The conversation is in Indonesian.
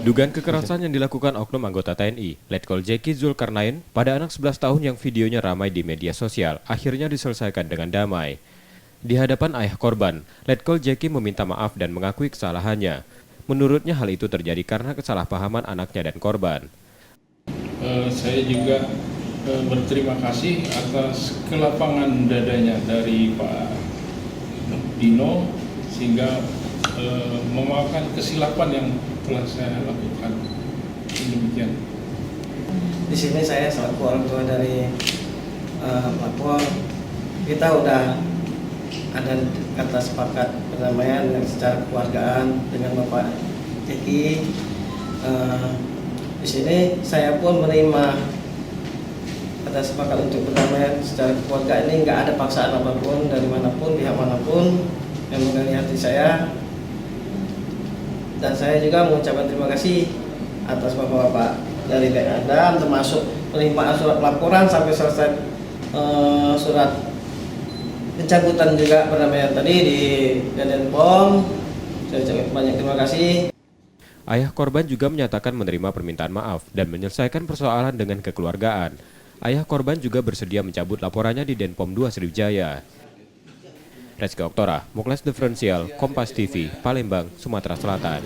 Dugaan kekerasan yang dilakukan oknum anggota TNI, Letkol Jeki Zulkarnain, pada anak 11 tahun yang videonya ramai di media sosial, akhirnya diselesaikan dengan damai. Di hadapan ayah korban, Letkol Jeki meminta maaf dan mengakui kesalahannya. Menurutnya hal itu terjadi karena kesalahpahaman anaknya dan korban. Saya juga berterima kasih atas kelapangan dadanya dari Pak Dino sehingga memaafkan kesilapan yang telah saya lakukan. Demikian. Di sini saya selaku orang tua dari pelapor, kita udah ada kata sepakat perdamaian secara keluargaan dengan Bapak Jeki. Di sini saya pun menerima kata sepakat untuk perdamaian secara keluarga. Ini nggak ada paksaan apapun dari manapun, pihak manapun yang mengenai hati saya. Dan saya juga mengucapkan terima kasih atas bapak-bapak dari TNI Adam, termasuk penerimaan surat laporan sampai selesai surat pencabutan juga perdamaian tadi di Denpom. Saya ucapkan banyak terima kasih. Ayah korban juga menyatakan menerima permintaan maaf dan menyelesaikan persoalan dengan kekeluargaan. Ayah korban juga bersedia mencabut laporannya di Denpom 2 Sriwijaya. Reski Oktora, Muklas Diferensial, Kompas TV, Palembang, Sumatera Selatan.